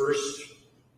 first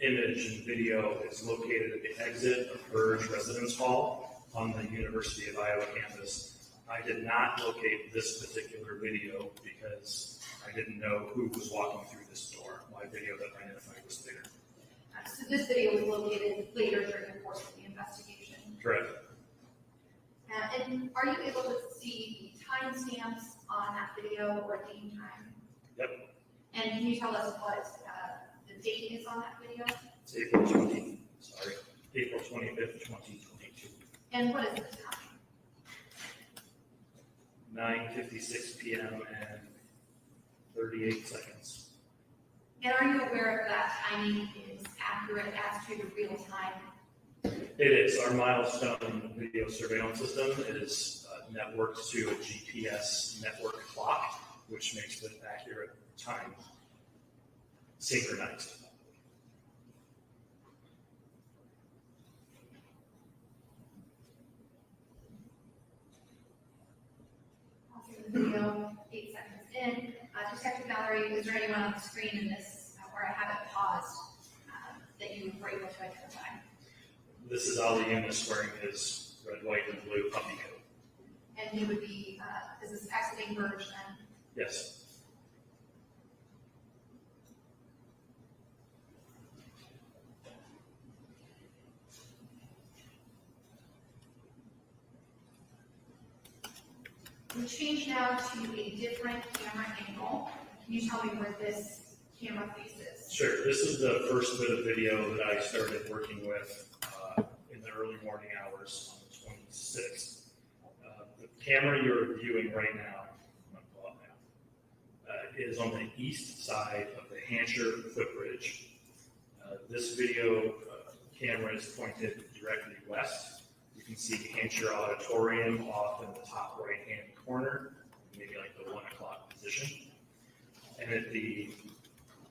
image and video is located at the exit of Burge Residence Hall on the University of Iowa campus. I did not locate this particular video because I didn't know who was walking through this door. My video that I identified was later. So this video was located later during the course of the investigation. Correct. And are you able to see the timestamps on that video or date and time? Yep. And can you tell us what the date is on that video? It's April 25th, 2022. And what is the time? 9:56 p.m. and 38 seconds. And are you aware if that timing is accurate as to the real time? It is. Our milestone video surveillance system is networked to a GPS network clock, which makes the accurate time synchronized. The video 8 seconds in. Detective Mallory, is there anyone on the screen in this where I have it paused that you were able to identify? This is Ali Younes wearing his red, white, and blue puppy coat. And he would be, is this exiting Burge then? Yes. We change now to a different camera angle. Can you tell me where this camera faces? Sure. This is the first bit of video that I started working with in the early morning hours on the 26th. The camera you're viewing right now, I'm going to pull up now, is on the east side of the Hansher footbridge. This video camera is pointed directly west. You can see Hansher Auditorium off in the top right-hand corner, maybe like the 1 o'clock position. And at the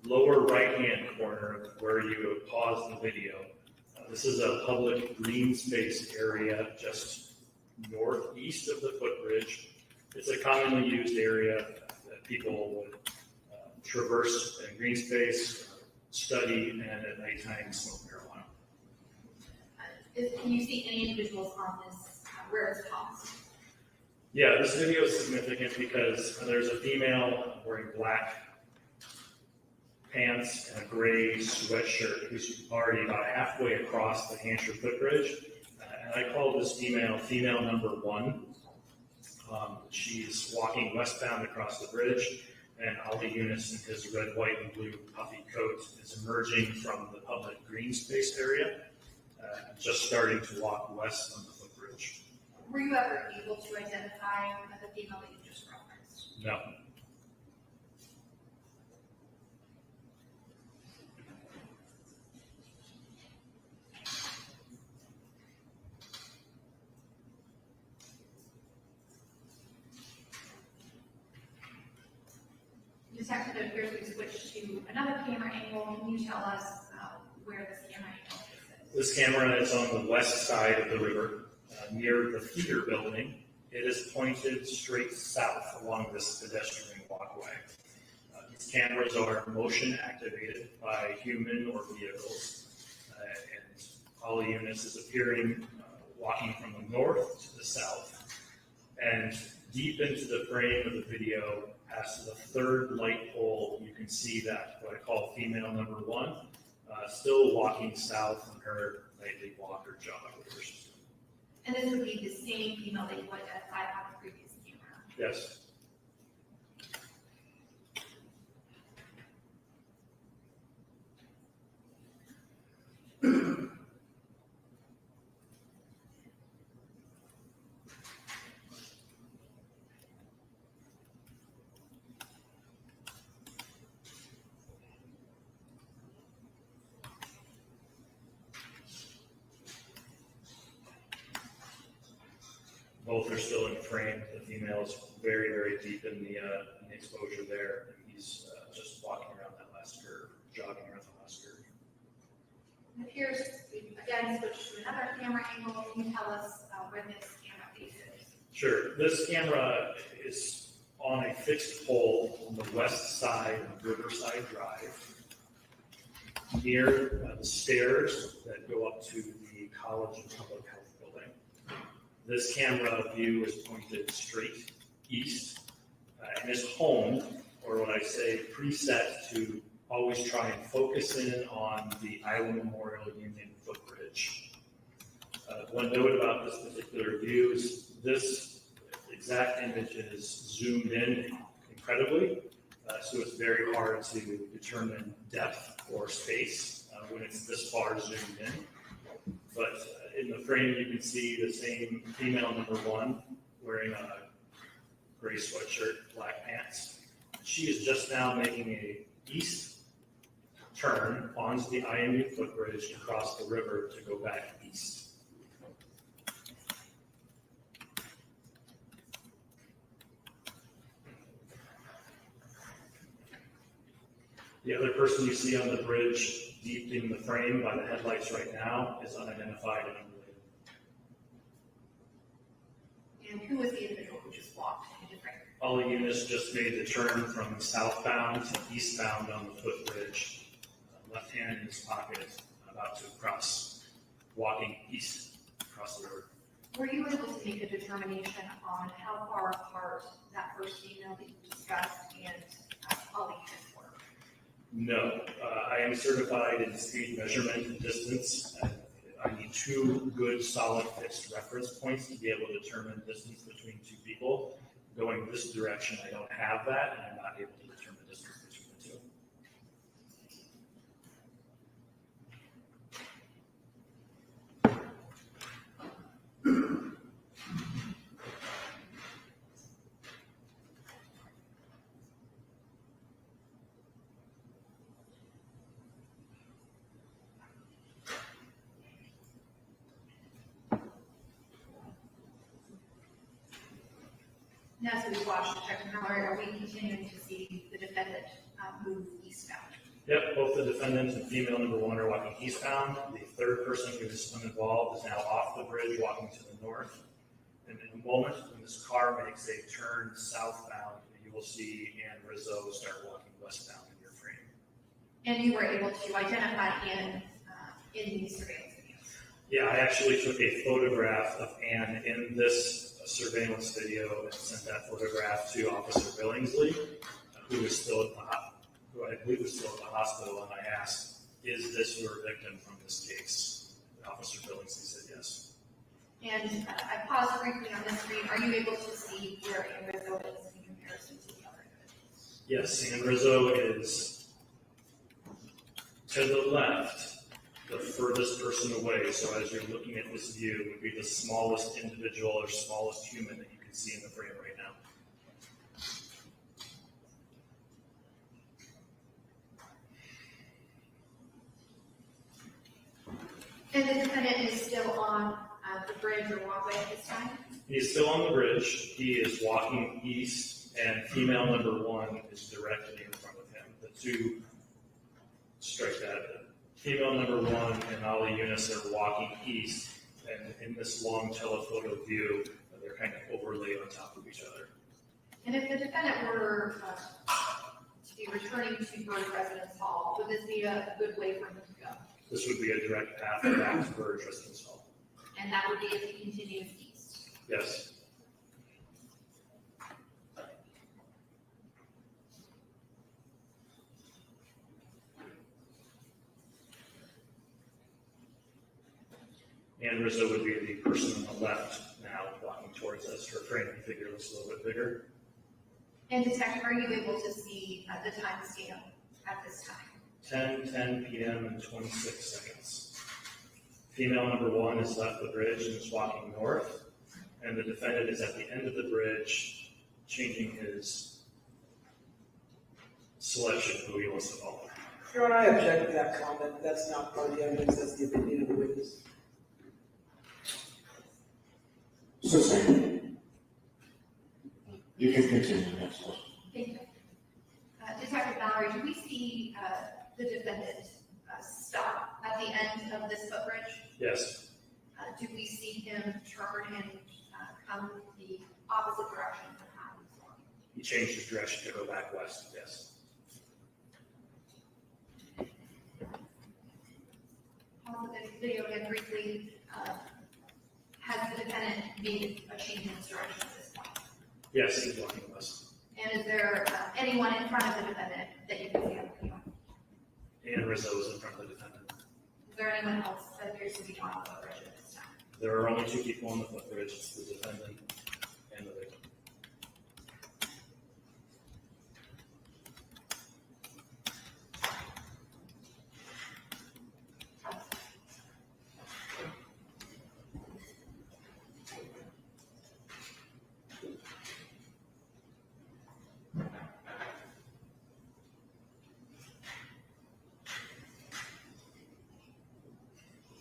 lower right-hand corner where you pause the video, this is a public green space area just northeast of the footbridge. It's a commonly used area that people would traverse in green space, study, and at nighttime smoke marijuana. Can you see any individuals on this where it's paused? Yeah, this video is significant because there's a female wearing black pants and a gray sweatshirt who's already about halfway across the Hansher footbridge. And I call this female number 1. She's walking westbound across the bridge, and Ali Younes in his red, white, and blue puffy coat is emerging from the public green space area, just starting to walk west on the footbridge. Were you ever able to identify the female that you just referenced? No. Detective, it appears we switched to another camera angle. Can you tell us where this camera angle is? This camera is on the west side of the river, near the feeder building. It is pointed straight south along this pedestrian walkway. These cameras are motion activated by human or vehicles, and Ali Younes is appearing walking from the north to the south, and deep into the frame of the video, past the third light pole, you can see that what I call female number 1, still walking south on her nightly walk or jog. And this would be the same female that you identified on the previous camera? Yes. Both are still in frame. The female is very, very deep in the exposure there. And he's just walking around that last curve, jogging around the last curve. It appears we again switched to another camera angle. Can you tell us where this camera faces? Sure. This camera is on a fixed pole on the west side of Riverside Drive. near the stairs that go up to the College of Public Health building. This camera view is pointed straight east and is homed, or what I say, preset to always try and focus in on the Iowa Memorial Union footbridge. One note about this particular view is this exact image is zoomed in incredibly, so it's very hard to determine depth or space when it's this far zoomed in. But in the frame, you can see the same female number one wearing a gray sweatshirt, black pants. She is just now making a east turn onto the IMU footbridge to cross the river to go back east. The other person you see on the bridge deep in the frame by the headlights right now is unidentified and unrelated. And who was the individual who just walked into frame? Ali Younes just made the turn from southbound to eastbound on the footbridge, left hand in his pocket, about to cross, walking east across the river. Were you able to make a determination on how far apart that first female that you discussed and Ali Younes were? No, I am certified in speed measurement and distance. I need two good, solid, fixed reference points to be able to determine distance between two people. Going this direction, I don't have that, and I'm not able to determine distance between the two. Now, as we watch the technology, are we continuing to see the defendant move eastbound? Yep, both the defendant and female number one are walking eastbound. The third person who is uninvolved is now off the bridge walking to the north. And in a moment, when this car makes a turn southbound, you will see Ann Rizzo start walking westbound in your frame. And you were able to identify Ann in these surveillance videos? Yeah, I actually took a photograph of Ann in this surveillance video and sent that photograph to Officer Billingsley, who was still at who I believe was still at the hospital, and I asked, "Is this your victim from this case?" And Officer Billingsley said yes. And I paused briefly on the screen. Are you able to see where Ann Rizzo is in comparison to the other individuals? Yes, Ann Rizzo is to the left, the furthest person away. So as you're looking at this view, would be the smallest individual or smallest human that you can see in the frame right now. And the defendant is still on the bridge or walkway at this time? He's still on the bridge. He is walking east, and female number one is directly in front of him. The two, strike that. Female number one and Ali Younes are walking east, and in this long telephoto view, they're kind of overlaid on top of each other. And if the defendant were to be returning to Burge Residence Hall, would this be a good way for him to go? This would be a direct path back to Burge Residence Hall. And that would be if he continues east? Yes. And Rizzo would be the person on the left now walking towards us. Her framing figure looks a little bit bigger. And Detective, are you able to see the timestamp at this time? 10 p.m. and 26 seconds. Female number one has left the bridge and is walking north, and the defendant is at the end of the bridge changing his selection of who he wants to follow. Your Honor, I object to that comment. That's not part of the evidence, that's the opinion of the witness. Sustained. You can continue next question. Thank you. Detective Mallory, do we see the defendant stop at the end of this footbridge? Yes. Do we see him turn and come the opposite direction from how he's walking? He changed his direction to go back west, yes. again briefly, has the defendant made a change in his direction at this point? Yes, he's walking west. And is there anyone in front of the defendant that you can see on the video? And Rizzo is in front of the defendant. Is there anyone else that appears to be on the footbridge at this time? There are only 2 people on the footbridge, it's the defendant and the victim.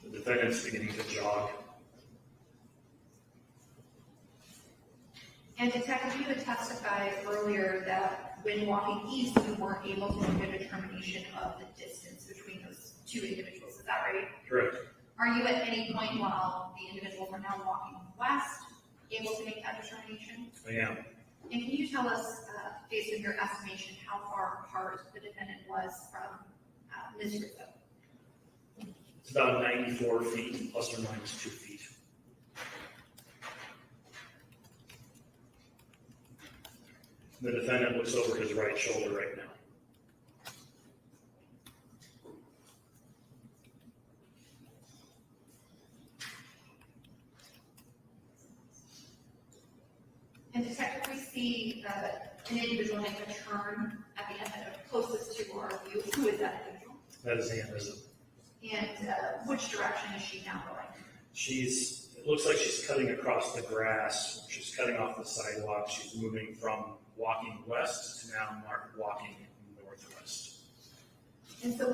The defendant's beginning to jog. And Detective, you had testified earlier that when walking east, you weren't able to make a determination of the distance between those 2 individuals. Is that right? Correct. Are you at any point while the individuals are now walking west able to make that determination? I am. And can you tell us, based on your estimation, how far apart the defendant was from Ms. Rizzo? It's about 94 feet, plus or minus 2 feet. The defendant looks over his right shoulder right now. And Detective, we see an individual make a turn at the end closest to our view. Who is that individual? That is Ann Rizzo. And which direction is she now going? It looks like she's cutting across the grass. She's cutting off the sidewalk. She's moving from walking west to now walking northwest. And so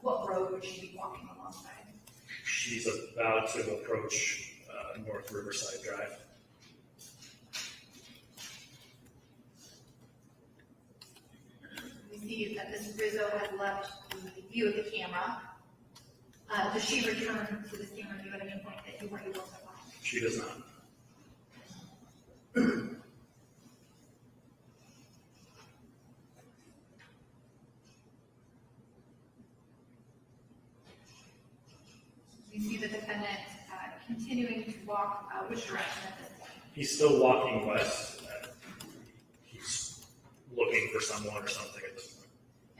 what road would she be walking alongside? She's about to approach North Riverside Drive. We see that Ms. Rizzo has left the view of the camera. Does she return to this camera view at any point that you were able to find? She does not. We see the defendant continuing to walk which direction at this point? He's still walking west. He's looking for someone or something at this point.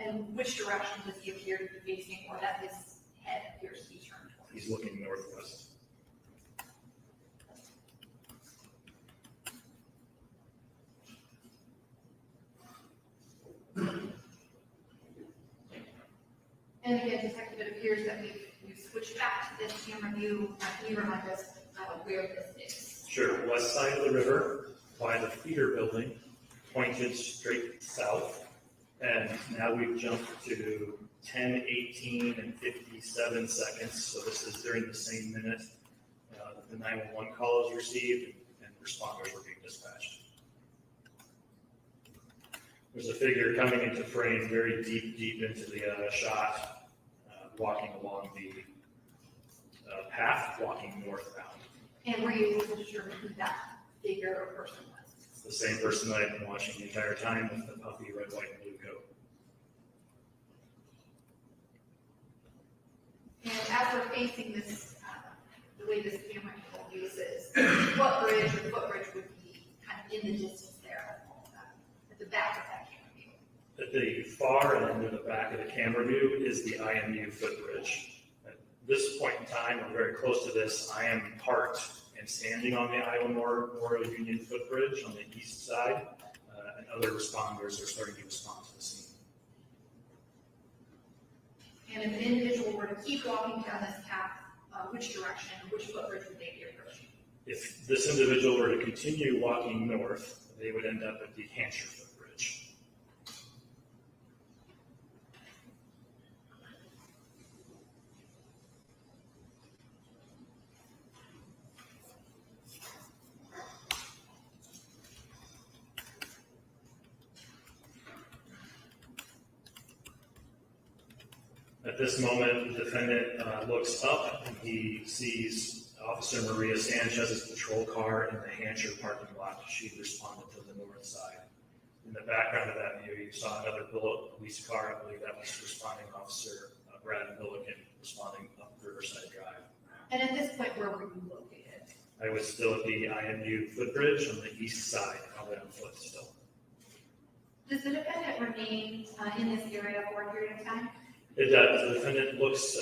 And which direction does he appear to be facing, or that his head appears to be turned towards? He's looking northwest. And again, Detective, it appears that we've switched back to this camera view. Can you remind us where this is? Sure, west side of the river by the feeder building, pointed straight south. And now we've jumped to 10, 18, and 57 seconds. So this is during the same minute that the 911 call is received and responders were being dispatched. There's a figure coming into frame very deep into the shot, walking along the path, walking northbound. And were you able to determine who that figure or person was? It's the same person that I've been watching the entire time with the puffy red, white, and blue coat. And as we're facing this, the way this camera angle uses, what bridge or footbridge would be kind of in the distance there at the back of that camera view? At the far end of the back of the camera view is the IMU footbridge. At this point in time, or very close to this, I am parked and standing on the Iowa Memorial Union footbridge on the east side, and other responders are starting to respond to the scene. And if an individual were to keep walking down this path, which direction, which footbridge would they be approaching? If this individual were to continue walking north, they would end up at the Hampshire footbridge. At this moment, the defendant looks up and he sees Officer Maria Sanchez's patrol car in the Hampshire parking lot. She responded to the north side. In the background of that view, you saw another police car. I believe that was responding Officer Brad Milliken responding up Riverside I was still at the IMU footbridge on the east side, probably on foot still. Does the defendant remain in this area for a period of time? It does. The defendant looks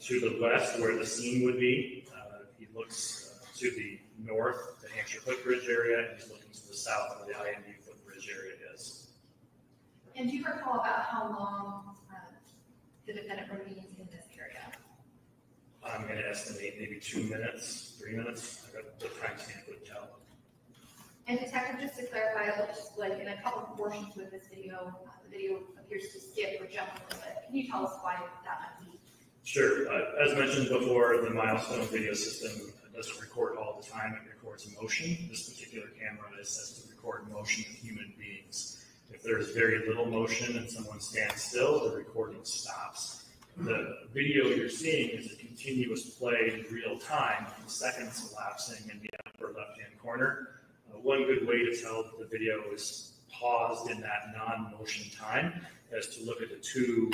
to the west where the scene would be. He looks to the north, the Hampshire footbridge area, and he's looking to the south where the IMU footbridge area is. And do you recall about how long the defendant remains in this area? I'm going to estimate maybe 2 minutes, 3 minutes. I got the timestamp would tell. And detective, just to clarify, it looks like in a couple of portions with this video, the video appears to skip or jump a little bit. Can you tell us why that might be? Sure. As mentioned before, the milestone video system doesn't record all the time. It records motion. This particular camera is set to record motion of human beings. If there's very little motion and someone stands still, the recording stops. The video you're seeing is a continuous play in real time, with seconds elapsing in the upper left-hand corner. One good way to tell that the video is paused in that non-motion time is to look at the two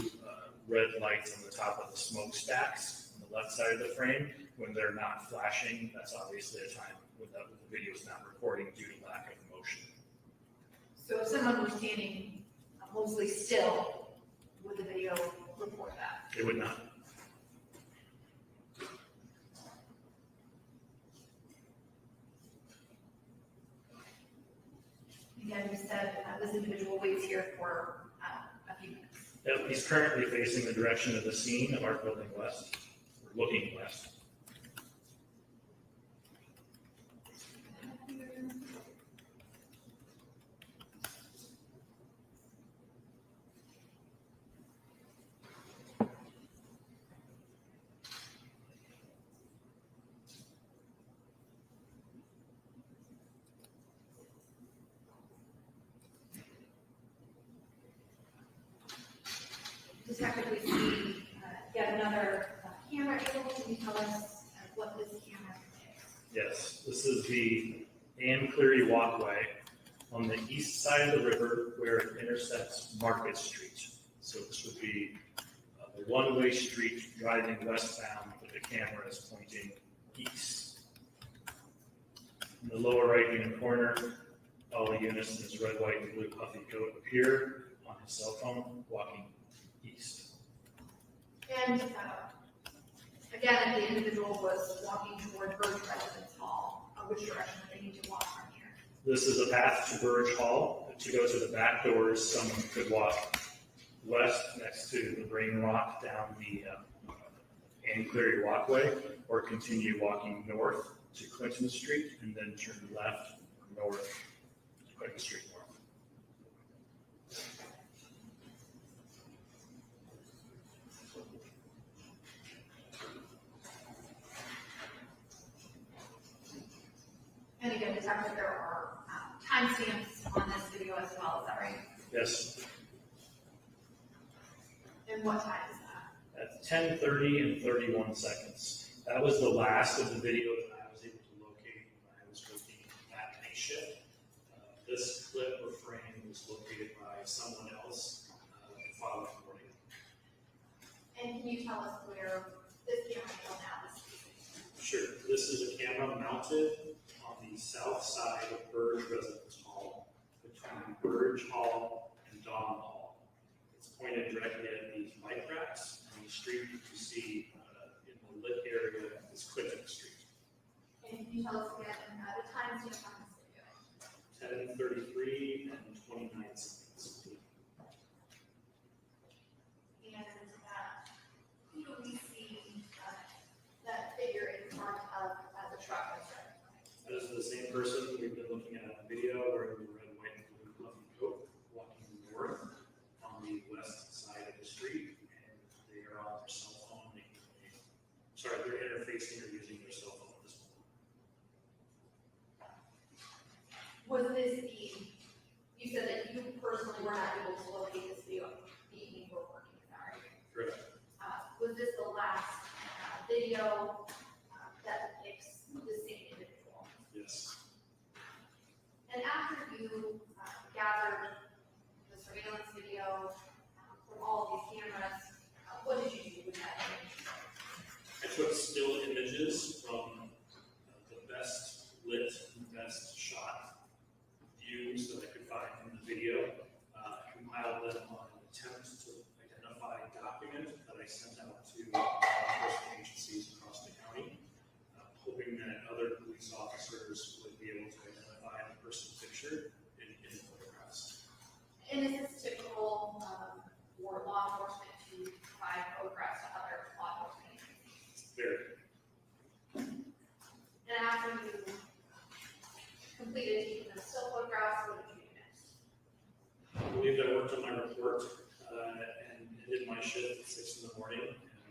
red lights on the top of the smokestacks on the left side of the frame. When they're not flashing, that's obviously a time when the video is not recording due to lack of motion. So if someone were standing mostly still, would the video report that? It would not. Again, you said this individual waits here for a few minutes. Yep, he's currently facing the direction of the scene of our building west, or looking west. Detective, we see yet another camera angle. Can you tell us what this camera is? Yes, this is the Ann Cleary walkway on the east side of the river where it intersects Market Street. So this would be the one-way street driving westbound, but the camera is pointing east. In the lower right-hand corner, Ali Younes in his red, white, and blue puffy coat appear on his cell phone, walking east. And again, the individual was walking toward Burge Residence Hall. Which direction do they need to walk from here? This is a path to Burge Hall. To go to the back doors, someone could walk west next to the Brain Rock down the Ann Cleary walkway, or continue walking north to Clinton Street and then turn left or north to Clinton Street north. And again, detective, there are timestamps on this video as well. Is that right? Yes, And what time is that? at 10:30 and 31 seconds. That was the last of the video that I was able to locate when I was working at night shift. This clip or frame was located by someone else the following morning. And can you tell us where this camera angle now is? Sure. This is a camera mounted on the south side of Burge Residence Hall, between Burge Hall and Dawn Hall. It's pointed directly at these light racks on the street you see in the lit area is Clinton Street. And can you tell us again the timestamp on this video? 10:33 and 29 seconds. And who do we see that figure in front of the truck that's driving by? That is the same person we've been looking at in the video wearing the red, white, and blue puffy coat, walking north on the west side of the street, and they are on their cell phone. They're interfacing or using their cell phone at this moment. Was this you said that you personally were not able to locate this video the evening you were working, is that right? Correct. Was this the last video that depicts the same individual? Yes. And after you gathered the surveillance video from all of these cameras, what did you do with that image? I took still images from the best sent out to law enforcement agencies across the county, hoping that other police officers would be able to identify the person's picture in photographs. And is this typical for law enforcement to provide photographs to other law enforcement agencies? Very. And after you completed taking the still photographs, what did you do next? I believe I worked on my report and did my shift at 6 in the morning.